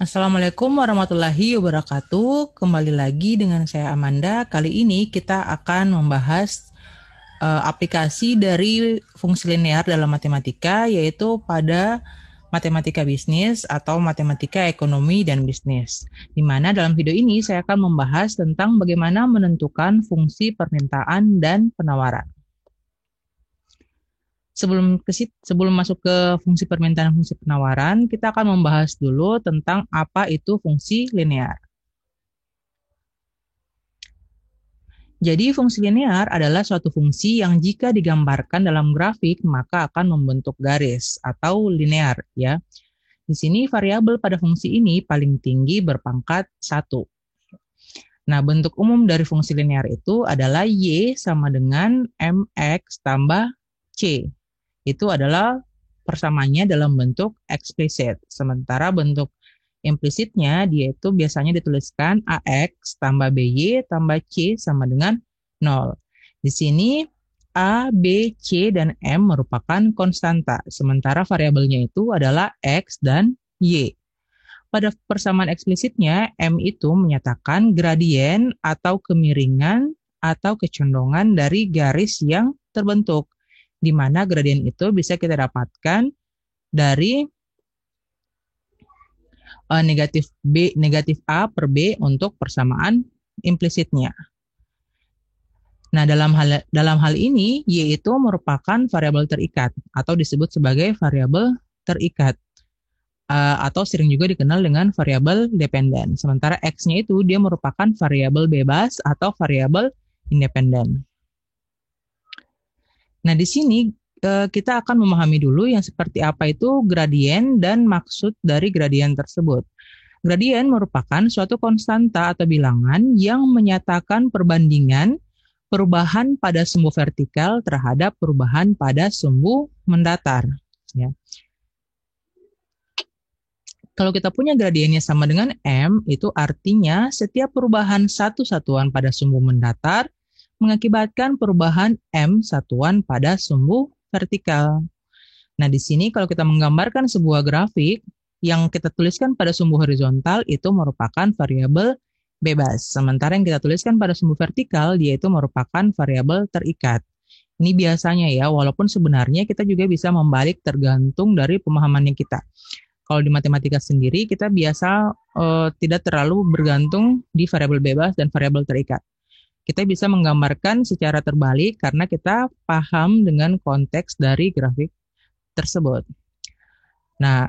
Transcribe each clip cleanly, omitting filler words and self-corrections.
Assalamualaikum warahmatullahi wabarakatuh. Kembali lagi dengan saya Amanda. Kali ini kita akan membahas aplikasi dari fungsi linear dalam matematika, yaitu pada matematika bisnis atau matematika ekonomi dan bisnis. Di mana dalam video ini saya akan membahas tentang bagaimana menentukan fungsi permintaan dan penawaran. Sebelum masuk ke fungsi permintaan dan fungsi penawaran, kita akan membahas dulu tentang apa itu fungsi linear. Jadi fungsi linear adalah suatu fungsi yang jika digambarkan dalam grafik maka akan membentuk garis atau linear ya. Di sini variabel pada fungsi ini paling tinggi berpangkat 1. Nah, bentuk umum dari fungsi linear itu adalah Y sama dengan MX tambah C. Itu adalah persamaannya dalam bentuk eksplisit. Sementara bentuk implisitnya dia itu biasanya dituliskan AX tambah BY tambah C sama dengan 0. Di sini A, B, C, dan M merupakan konstanta. Sementara variabelnya itu adalah X dan Y. Pada persamaan eksplisitnya, M itu menyatakan gradien atau kemiringan atau kecondongan dari garis yang terbentuk, di mana gradien itu bisa kita dapatkan dari negatif A per B untuk persamaan implisitnya. Nah, dalam hal ini, Y itu merupakan variabel terikat atau disebut sebagai variabel terikat atau sering juga dikenal dengan variabel dependen. Sementara X-nya itu dia merupakan variabel bebas atau variabel independen. Nah, di sini kita akan memahami dulu yang seperti apa itu gradien dan maksud dari gradien tersebut. Gradien merupakan suatu konstanta atau bilangan yang menyatakan perbandingan perubahan pada sumbu vertikal terhadap perubahan pada sumbu mendatar. Ya. Kalau kita punya gradiennya sama dengan M, itu artinya setiap perubahan satu satuan pada sumbu mendatar mengakibatkan perubahan M satuan pada sumbu vertikal. Nah, di sini kalau kita menggambarkan sebuah grafik, yang kita tuliskan pada sumbu horizontal itu merupakan variabel bebas. Sementara yang kita tuliskan pada sumbu vertikal, dia itu merupakan variabel terikat. Ini biasanya ya, walaupun sebenarnya kita juga bisa membalik tergantung dari pemahamannya kita. Kalau di matematika sendiri, kita biasa tidak terlalu bergantung di variabel bebas dan variabel terikat. Kita bisa menggambarkan secara terbalik karena kita paham dengan konteks dari grafik tersebut. Nah,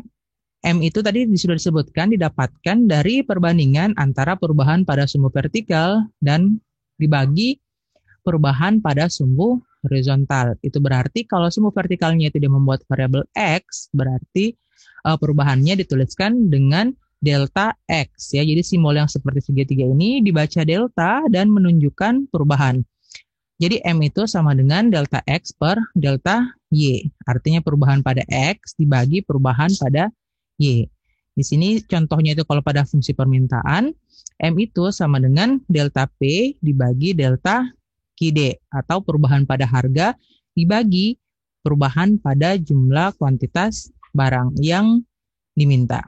M itu tadi sudah disebutkan didapatkan dari perbandingan antara perubahan pada sumbu vertikal dan dibagi perubahan pada sumbu horizontal. Itu berarti kalau sumbu vertikalnya itu dia membuat variabel X, berarti perubahannya dituliskan dengan delta X ya. Jadi simbol yang seperti segitiga ini dibaca delta dan menunjukkan perubahan. Jadi M itu sama dengan delta X per delta Y. Artinya perubahan pada X dibagi perubahan pada Y. Di sini contohnya itu kalau pada fungsi permintaan, M itu sama dengan delta P dibagi delta QD atau perubahan pada harga dibagi perubahan pada jumlah kuantitas barang yang diminta.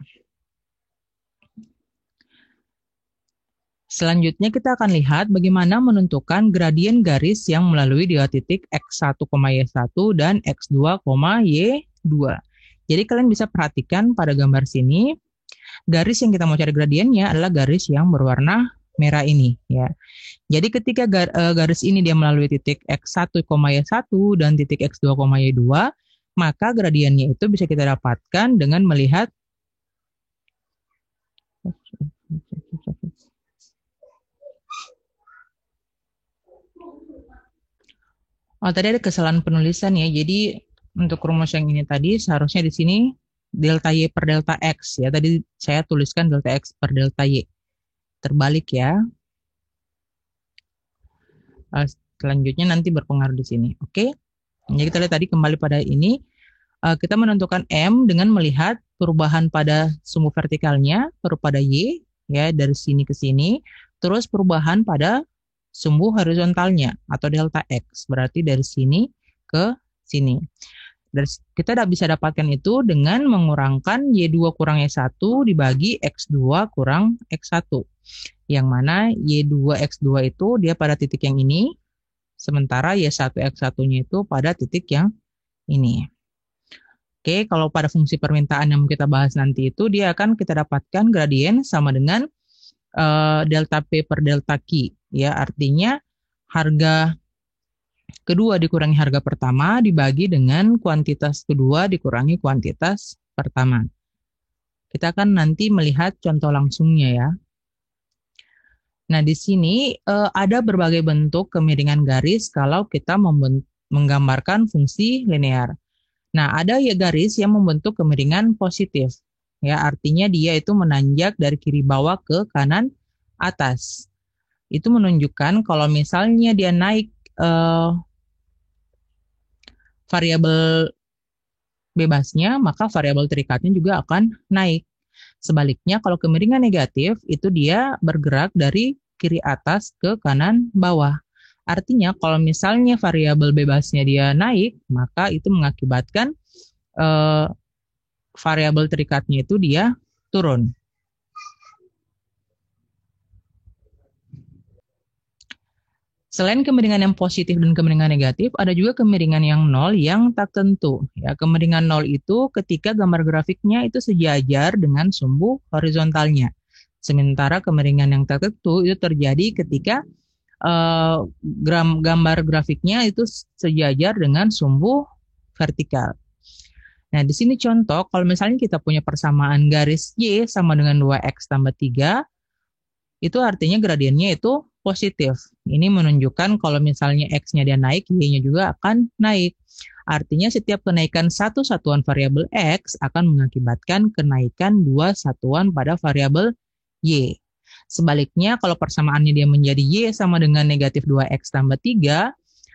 Selanjutnya kita akan lihat bagaimana menentukan gradien garis yang melalui dua titik X1, Y1 dan X2, Y2. Jadi kalian bisa perhatikan pada gambar sini, garis yang kita mau cari gradiennya adalah garis yang berwarna merah ini ya. Jadi ketika garis ini dia melalui titik X1, Y1 dan titik X2, Y2, maka gradiennya itu bisa kita dapatkan dengan melihat tadi ada kesalahan penulisan ya. Jadi untuk rumus yang ini tadi seharusnya di sini delta Y per delta X ya. Tadi saya tuliskan delta X per delta Y. Terbalik ya. Selanjutnya nanti berpengaruh di sini. Oke. Jadi kita lihat tadi kembali pada ini. Kita menentukan M dengan melihat perubahan pada sumbu vertikalnya, pada Y ya dari sini ke sini. Terus perubahan pada sumbu horizontalnya atau delta X, berarti dari sini ke sini. Dan kita bisa dapatkan itu dengan mengurangkan Y2 kurang Y1 dibagi X2 kurang X1. Yang mana Y2 X2 itu dia pada titik yang ini, sementara Y1 X1-nya itu pada titik yang ini. Oke, kalau pada fungsi permintaan yang kita bahas nanti itu, dia akan kita dapatkan gradien sama dengan delta P per delta Q. Ya, artinya harga kedua dikurangi harga pertama dibagi dengan kuantitas kedua dikurangi kuantitas pertama. Kita akan nanti melihat contoh langsungnya ya. Nah, di sini ada berbagai bentuk kemiringan garis kalau kita menggambarkan fungsi linear. Nah, ada ya garis yang membentuk kemiringan positif. Ya, artinya dia itu menanjak dari kiri bawah ke kanan atas. Itu menunjukkan kalau misalnya dia naik variabel bebasnya, maka variabel terikatnya juga akan naik. Sebaliknya, kalau kemiringan negatif, itu dia bergerak dari kiri atas ke kanan bawah. Artinya, kalau misalnya variabel bebasnya dia naik, maka itu mengakibatkan variabel terikatnya itu dia turun. Selain kemiringan yang positif dan kemiringan negatif, ada juga kemiringan yang nol yang tak tentu. Ya, kemiringan nol itu ketika gambar grafiknya itu sejajar dengan sumbu horizontalnya. Sementara kemiringan yang tak tentu itu terjadi ketika gambar grafiknya itu sejajar dengan sumbu vertikal. Nah, di sini contoh, kalau misalnya kita punya persamaan garis Y sama dengan 2X tambah 3, itu artinya gradiennya itu positif. Ini menunjukkan kalau misalnya X-nya dia naik, Y-nya juga akan naik. Artinya setiap kenaikan satu satuan variabel X akan mengakibatkan kenaikan dua satuan pada variabel Y. Sebaliknya, kalau persamaannya dia menjadi Y sama dengan negatif 2X tambah 3,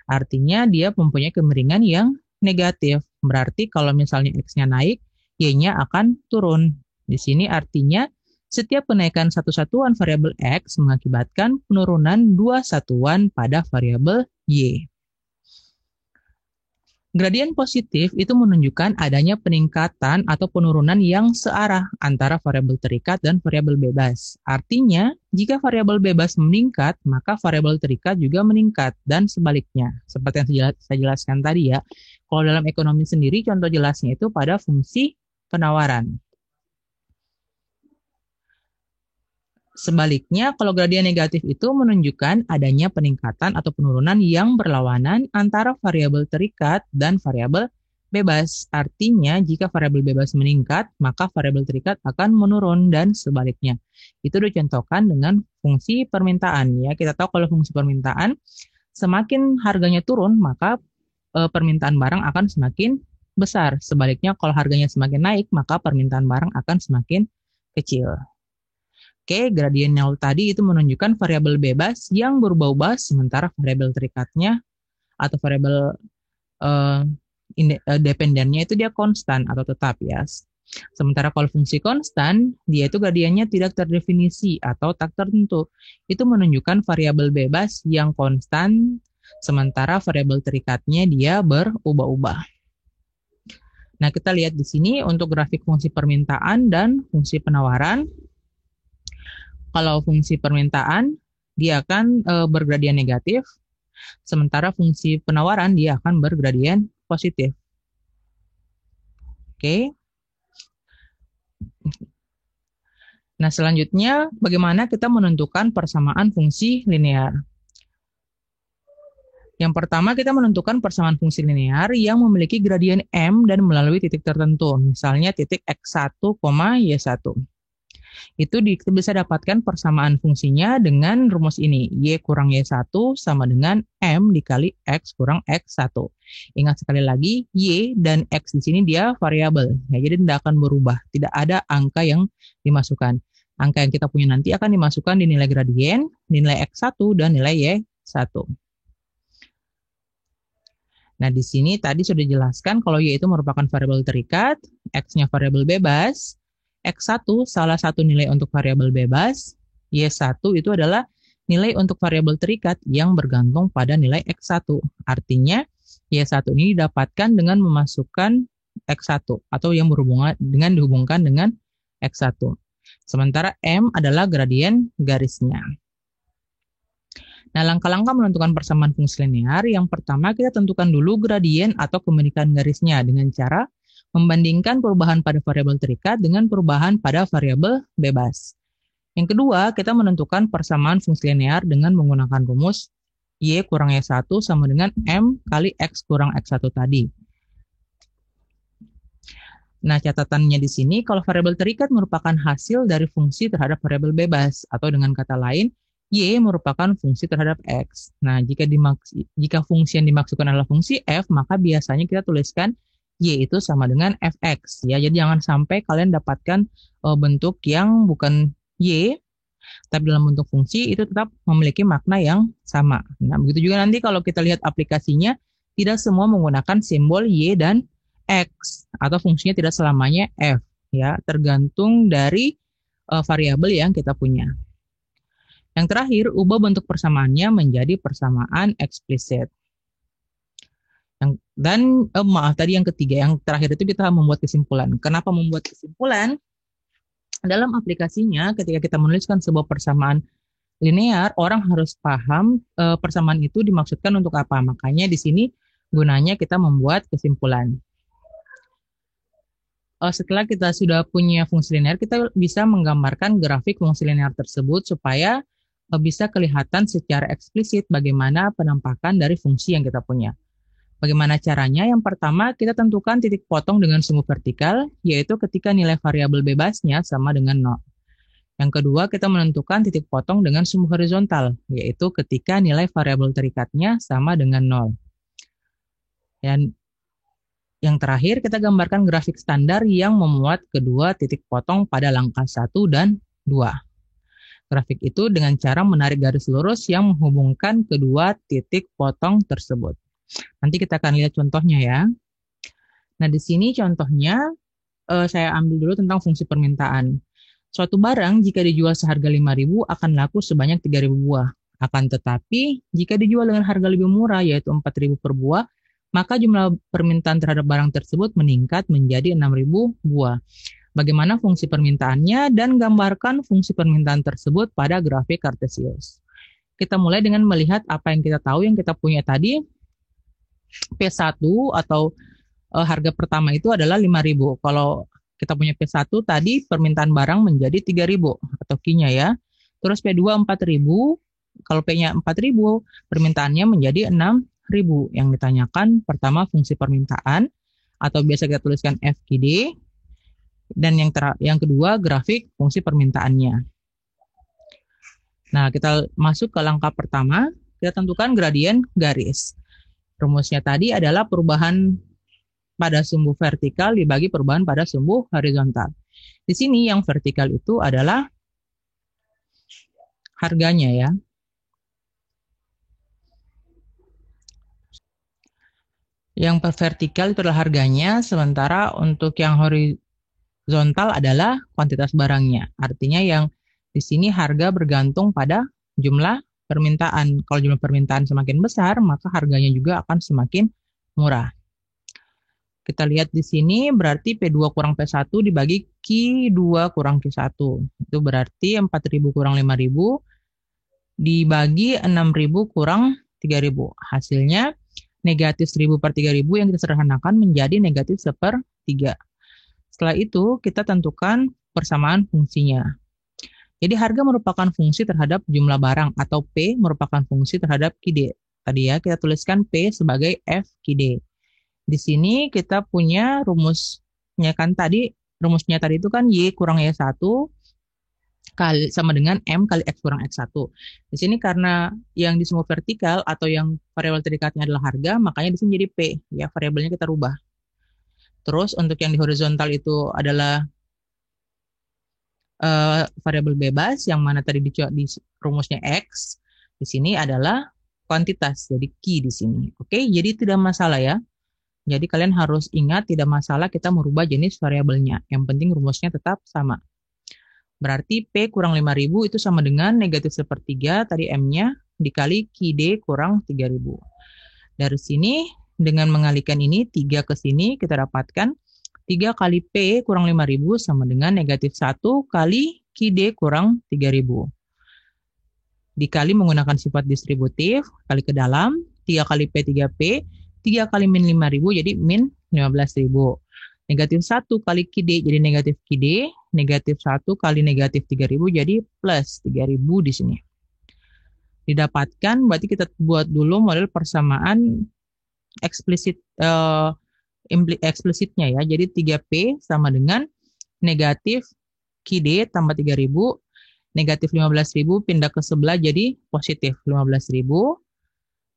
artinya dia mempunyai kemiringan yang negatif. Berarti kalau misalnya X-nya naik, Y-nya akan turun. Di sini artinya setiap kenaikan satu satuan variabel X mengakibatkan penurunan dua satuan pada variabel Y. Gradien positif itu menunjukkan adanya peningkatan atau penurunan yang searah antara variabel terikat dan variabel bebas. Artinya, jika variabel bebas meningkat, maka variabel terikat juga meningkat, dan sebaliknya. Seperti yang saya jelaskan tadi ya, kalau dalam ekonomi sendiri, contoh jelasnya itu pada fungsi penawaran. Sebaliknya, kalau gradien negatif itu menunjukkan adanya peningkatan atau penurunan yang berlawanan antara variabel terikat dan variabel bebas. Artinya, jika variabel bebas meningkat, maka variabel terikat akan menurun dan sebaliknya. Itu dicontohkan dengan fungsi permintaan. Ya, kita tahu kalau fungsi permintaan, semakin harganya turun, maka permintaan barang akan semakin besar. Sebaliknya, kalau harganya semakin naik, maka permintaan barang akan semakin kecil. Oke, gradien nol tadi itu menunjukkan variabel bebas yang berubah-ubah, sementara variabel terikatnya atau variabel dependennya itu dia konstan atau tetap ya. Sementara kalau fungsi konstan, dia itu gradiennya tidak terdefinisi atau tak tertentu. Itu menunjukkan variabel bebas yang konstan, sementara variabel terikatnya dia berubah-ubah. Nah, kita lihat di sini untuk grafik fungsi permintaan dan fungsi penawaran. Kalau fungsi permintaan, dia akan bergradien negatif, sementara fungsi penawaran dia akan bergradien positif. Oke. Nah, selanjutnya bagaimana kita menentukan persamaan fungsi linear? Yang pertama, kita menentukan persamaan fungsi linear yang memiliki gradien M dan melalui titik tertentu, misalnya titik X1, Y1. Itu kita bisa dapatkan persamaan fungsinya dengan rumus ini. Y kurang Y1 sama dengan M dikali X kurang X1. Ingat sekali lagi, Y dan X di sini dia variabel. Ya, jadi tidak akan berubah. Tidak ada angka yang dimasukkan. Angka yang kita punya nanti akan dimasukkan di nilai gradien, nilai X1 dan nilai Y1. Nah, di sini tadi sudah dijelaskan kalau Y itu merupakan variabel terikat, X-nya variabel bebas, X1 salah satu nilai untuk variabel bebas, Y1 itu adalah nilai untuk variabel terikat yang bergantung pada nilai X1. Artinya, Y1 ini didapatkan dengan memasukkan X1 atau yang berhubungan dengan dihubungkan dengan X1. Sementara M adalah gradien garisnya. Nah, langkah-langkah menentukan persamaan fungsi linear, yang pertama kita tentukan dulu gradien atau kemiripan garisnya dengan cara membandingkan perubahan pada variabel terikat dengan perubahan pada variabel bebas. Yang kedua, kita menentukan persamaan fungsi linear dengan menggunakan rumus Y kurang Y1 sama dengan M kali X kurang X1 tadi. Nah, catatannya di sini, kalau variabel terikat merupakan hasil dari fungsi terhadap variabel bebas, atau dengan kata lain, Y merupakan fungsi terhadap X. Nah, jika fungsi yang dimaksudkan adalah fungsi F, maka biasanya kita tuliskan Y itu sama dengan Fx. Ya, jadi jangan sampai kalian dapatkan bentuk yang bukan Y, tapi dalam bentuk fungsi itu tetap memiliki makna yang sama. Nah, begitu juga nanti kalau kita lihat aplikasinya, tidak semua menggunakan simbol Y dan X, atau fungsinya tidak selamanya F, ya, tergantung dari variabel yang kita punya. Yang terakhir, ubah bentuk persamaannya menjadi persamaan eksplisit. Yang ketiga, yang terakhir itu kita membuat kesimpulan. Kenapa membuat kesimpulan? Dalam aplikasinya, ketika kita menuliskan sebuah persamaan linear, orang harus paham persamaan itu dimaksudkan untuk apa. Makanya di sini gunanya kita membuat kesimpulan. Setelah kita sudah punya fungsi linear, kita bisa menggambarkan grafik fungsi linear tersebut supaya bisa kelihatan secara eksplisit bagaimana penampakan dari fungsi yang kita punya. Bagaimana caranya? Yang pertama, kita tentukan titik potong dengan sumbu vertikal, yaitu ketika nilai variabel bebasnya sama dengan 0. Yang kedua, kita menentukan titik potong dengan sumbu horizontal, yaitu ketika nilai variabel terikatnya sama dengan 0. Dan yang terakhir, kita gambarkan grafik standar yang memuat kedua titik potong pada langkah 1 dan 2. Grafik itu dengan cara menarik garis lurus yang menghubungkan kedua titik potong tersebut. Nanti kita akan lihat contohnya ya. Nah, di sini contohnya saya ambil dulu tentang fungsi permintaan. Suatu barang jika dijual seharga 5.000 akan laku sebanyak 3.000 buah. Akan tetapi, jika dijual dengan harga lebih murah yaitu 4.000 per buah, maka jumlah permintaan terhadap barang tersebut meningkat menjadi 6.000 buah. Bagaimana fungsi permintaannya dan gambarkan fungsi permintaan tersebut pada grafik Kartesius. Kita mulai dengan melihat apa yang kita tahu yang kita punya tadi. P1 atau harga pertama itu adalah 5.000. Kalau kita punya P1 tadi permintaan barang menjadi 3.000 atau Q-nya ya. Terus P2 4.000. Kalau P-nya 4.000, permintaannya menjadi 6.000. Yang ditanyakan pertama fungsi permintaan atau biasa kita tuliskan FQD, dan yang kedua grafik fungsi permintaannya. Nah, kita masuk ke langkah pertama, kita tentukan gradien garis. Rumusnya tadi adalah perubahan pada sumbu vertikal dibagi perubahan pada sumbu horizontal. Di sini yang vertikal itu adalah harganya ya. Yang vertikal itu adalah harganya, sementara untuk yang horizontal adalah kuantitas barangnya. Artinya yang di sini harga bergantung pada jumlah permintaan. Kalau jumlah permintaan semakin besar, maka harganya juga akan semakin murah. Kita lihat di sini berarti P2 kurang P1 dibagi Q2 kurang Q1. Itu berarti 4.000 kurang 5.000 dibagi 6.000 kurang 3.000. Hasilnya negatif 1.000 per 3.000 yang kita sederhanakan menjadi negatif 1/3. Setelah itu kita tentukan persamaan fungsinya. Jadi harga merupakan fungsi terhadap jumlah barang atau P merupakan fungsi terhadap QD. Tadi ya kita tuliskan P sebagai FQD. Di sini kita punya rumusnya kan tadi, rumusnya tadi itu kan Y kurang Y1 kali sama dengan M kali X kurang X1. Di sini karena yang di sumbu vertikal atau yang variabel terikatnya adalah harga, makanya di sini jadi P, ya variabelnya kita rubah. Terus untuk yang di horizontal itu adalah variabel bebas yang mana tadi di rumusnya X. Di sini adalah kuantitas, jadi Q di sini. Oke, jadi tidak masalah ya. Jadi kalian harus ingat tidak masalah kita merubah jenis variabelnya. Yang penting rumusnya tetap sama. Berarti P kurang 5.000 itu sama dengan negatif 1/3 tadi M-nya dikali QD kurang 3.000. Dari sini dengan mengalihkan ini 3 ke sini, kita dapatkan 3 kali P kurang 5.000 sama dengan negatif 1 kali QD kurang 3.000. Dikali menggunakan sifat distributif, kali ke dalam, 3 kali P 3P, 3 kali min 5.000 jadi min 15.000. Negatif 1 kali QD jadi negatif QD, negatif 1 kali negatif 3.000 jadi plus 3.000 di sini. Didapatkan, berarti kita buat dulu model persamaan eksplisitnya ya. Jadi 3P sama dengan negatif QD tambah 3.000, negatif 15.000 pindah ke sebelah jadi positif 15.000.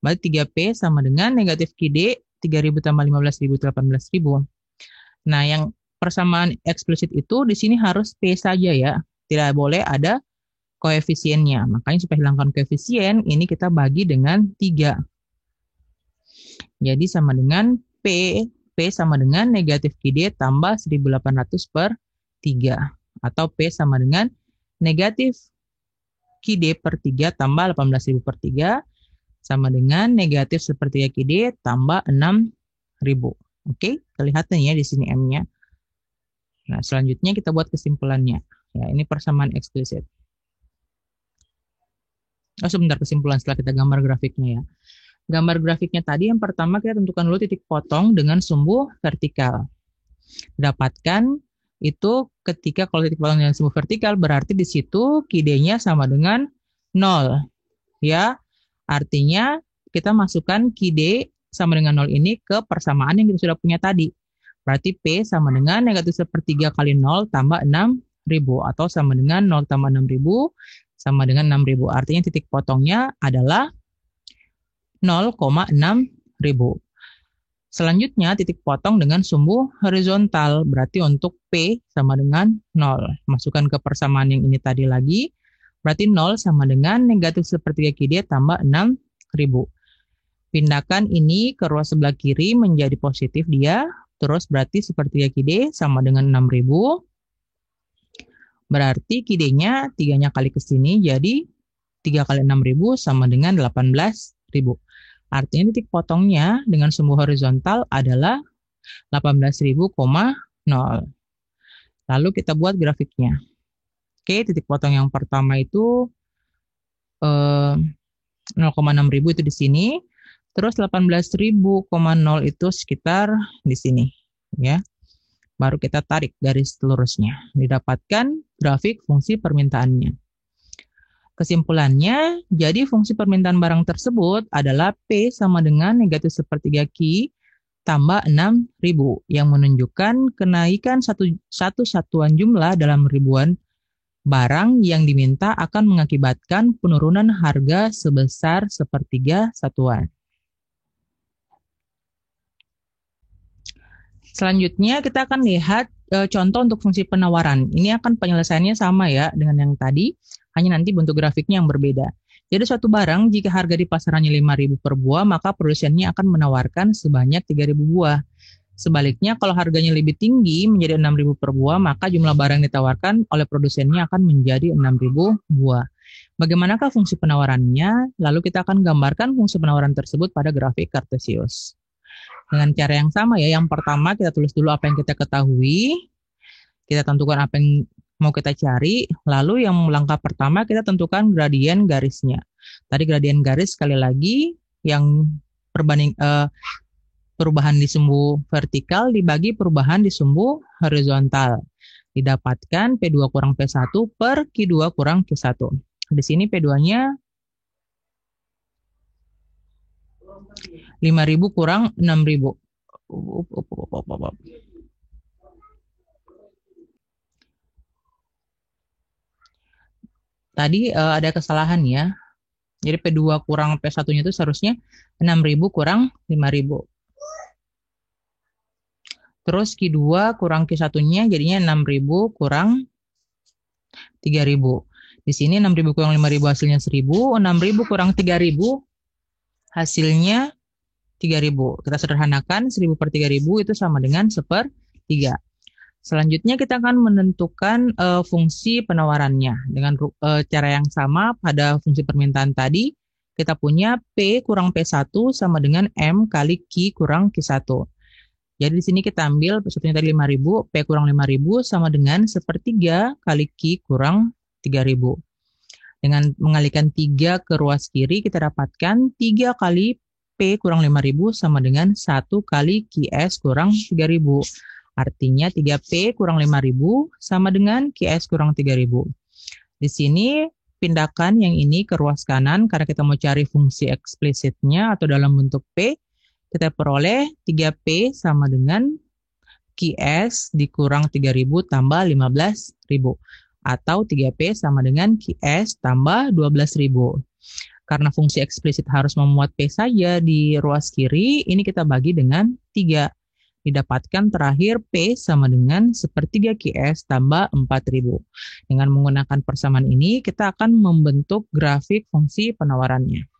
Berarti 3P sama dengan negatif QD 3.000 tambah 15.000 18.000. Nah, yang persamaan eksplisit itu di sini harus P saja ya. Tidak boleh ada koefisiennya. Makanya supaya hilangkan koefisien, ini kita bagi dengan 3. Jadi sama dengan P sama dengan negatif QD tambah 1.800 per 3. Atau P sama dengan negatif QD per 3 tambah 18.000 per 3 sama dengan negatif sepertiga QD tambah 6.000. Oke, kelihatan ya di sini M-nya. Nah, selanjutnya kita buat kesimpulannya. Ya, ini persamaan eksplisit. Oh, sebentar kesimpulan setelah kita gambar grafiknya ya. Gambar grafiknya tadi yang pertama kita tentukan dulu titik potong dengan sumbu vertikal. Dapatkan itu ketika kalau titik potong dengan sumbu vertikal berarti di situ QD-nya sama dengan 0. Ya, artinya kita masukkan QD sama dengan 0 ini ke persamaan yang kita sudah punya tadi. Berarti P sama dengan negatif sepertiga kali 0 tambah 6.000 atau sama dengan 0 tambah 6.000 sama dengan 6.000. Artinya titik potongnya adalah 0,6.000. Selanjutnya titik potong dengan sumbu horizontal. Berarti untuk P sama dengan 0. Masukkan ke persamaan yang ini tadi lagi. Berarti 0 sama dengan negatif sepertiga QD tambah 6.000. Pindahkan ini ke ruas sebelah kiri menjadi positif dia. Terus berarti sepertiga QD sama dengan 6.000. Berarti QD-nya 3-nya kali ke sini jadi 3 kali 6.000 sama dengan 18.000. Artinya titik potongnya dengan sumbu horizontal adalah 18.000,0. Lalu kita buat grafiknya. Oke, titik potong yang pertama itu 0,6.000 itu di sini. Terus 18.000,0 itu sekitar di sini, ya. Baru kita tarik garis lurusnya. Didapatkan grafik fungsi permintaannya. Kesimpulannya, jadi fungsi permintaan barang tersebut adalah P sama dengan negatif sepertiga Q tambah 6.000 yang menunjukkan kenaikan satu satuan jumlah dalam ribuan barang yang diminta akan mengakibatkan penurunan harga sebesar sepertiga satuan. Selanjutnya kita akan lihat contoh untuk fungsi penawaran. Ini akan penyelesaiannya sama ya dengan yang tadi, hanya nanti bentuk grafiknya yang berbeda. Jadi suatu barang jika harga di pasarannya 5.000 per buah, maka produsennya akan menawarkan sebanyak 3.000 buah. Sebaliknya kalau harganya lebih tinggi menjadi 6.000 per buah, maka jumlah barang yang ditawarkan oleh produsennya akan menjadi 6.000 buah. Bagaimanakah fungsi penawarannya? Lalu kita akan gambarkan fungsi penawaran tersebut pada grafik Kartesius. Dengan cara yang sama ya, yang pertama kita tulis dulu apa yang kita ketahui, kita tentukan apa yang mau kita cari, lalu yang langkah pertama kita tentukan gradien garisnya. Tadi gradien garis sekali lagi yang perubahan di sumbu vertikal dibagi perubahan di sumbu horizontal. Didapatkan P2 kurang P1 per Q2 kurang Q1. Di sini P2-nya 5.000 kurang 6.000. Tadi ada kesalahan ya. Jadi P2 kurang P1-nya itu seharusnya 6.000 kurang 5.000. Terus Q2 kurang Q1-nya jadinya 6.000 kurang 3.000. Di sini 6.000 kurang 5.000 hasilnya 1.000. 6.000 kurang 3.000 hasilnya 3.000. Kita sederhanakan 1.000 per 3.000 itu sama dengan 1/3. Selanjutnya kita akan menentukan fungsi penawarannya. Dengan cara yang sama pada fungsi permintaan tadi, Kita punya P kurang P1 sama dengan M kali Q kurang Q1. Jadi di sini kita ambil P1-nya tadi 5.000, P kurang 5.000 sama dengan sepertiga kali Q kurang 3.000. Dengan mengalihkan 3 ke ruas kiri, kita dapatkan 3 kali P kurang 5.000 sama dengan 1 kali QS kurang 3.000. Artinya 3P kurang 5.000 sama dengan QS kurang 3.000. Di sini pindahkan yang ini ke ruas kanan karena kita mau cari fungsi eksplisitnya atau dalam bentuk P. Kita peroleh 3P sama dengan QS dikurang 3.000 tambah 15.000. Atau 3P sama dengan QS tambah 12.000. Karena fungsi eksplisit harus memuat P saja di ruas kiri, ini kita bagi dengan 3. Didapatkan terakhir P sama dengan sepertiga QS tambah 4.000. Dengan menggunakan persamaan ini, kita akan membentuk grafik fungsi penawarannya.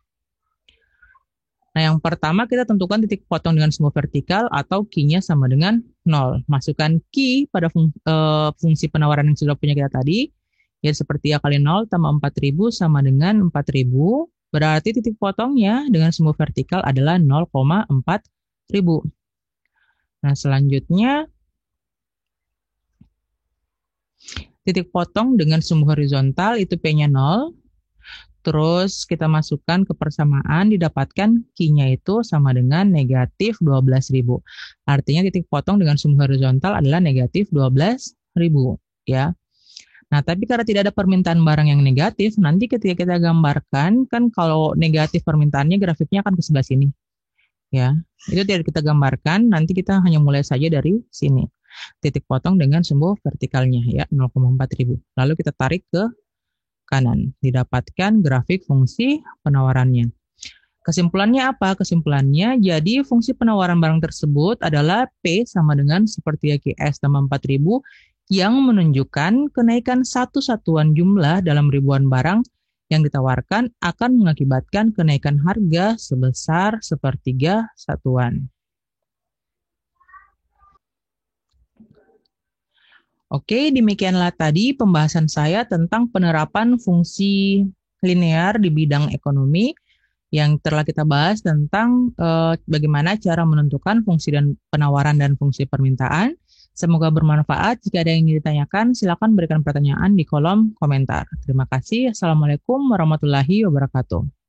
Nah, yang pertama kita tentukan titik potong dengan sumbu vertikal atau Q-nya sama dengan 0. Masukkan Q pada fungsi penawaran yang sudah punya kita tadi. Ya, seperti A kali 0 tambah 4.000 sama dengan 4.000. Berarti titik potongnya dengan sumbu vertikal adalah 0,4.000. Nah, selanjutnya titik potong dengan sumbu horizontal itu P-nya 0. Terus kita masukkan ke persamaan, didapatkan Q-nya itu sama dengan negatif 12.000. Artinya titik potong dengan sumbu horizontal adalah negatif 12.000. Ya. Nah, tapi karena tidak ada permintaan barang yang negatif, nanti ketika kita gambarkan, kan kalau negatif permintaannya grafiknya akan ke sebelah sini. Ya, itu tidak kita gambarkan, nanti kita hanya mulai saja dari sini. Titik potong dengan sumbu vertikalnya, ya, 0,4.000. Lalu kita tarik ke kanan, didapatkan grafik fungsi penawarannya. Kesimpulannya apa? Kesimpulannya, jadi fungsi penawaran barang tersebut adalah P sama dengan sepertiga QS tambah 4.000 yang menunjukkan kenaikan satu satuan jumlah dalam ribuan barang yang ditawarkan akan mengakibatkan kenaikan harga sebesar sepertiga satuan. Oke, demikianlah tadi pembahasan saya tentang penerapan fungsi linear di bidang ekonomi yang telah kita bahas tentang bagaimana cara menentukan fungsi dan penawaran dan fungsi permintaan. Semoga bermanfaat. Jika ada yang ingin ditanyakan, silakan berikan pertanyaan di kolom komentar. Terima kasih. Assalamualaikum warahmatullahi wabarakatuh.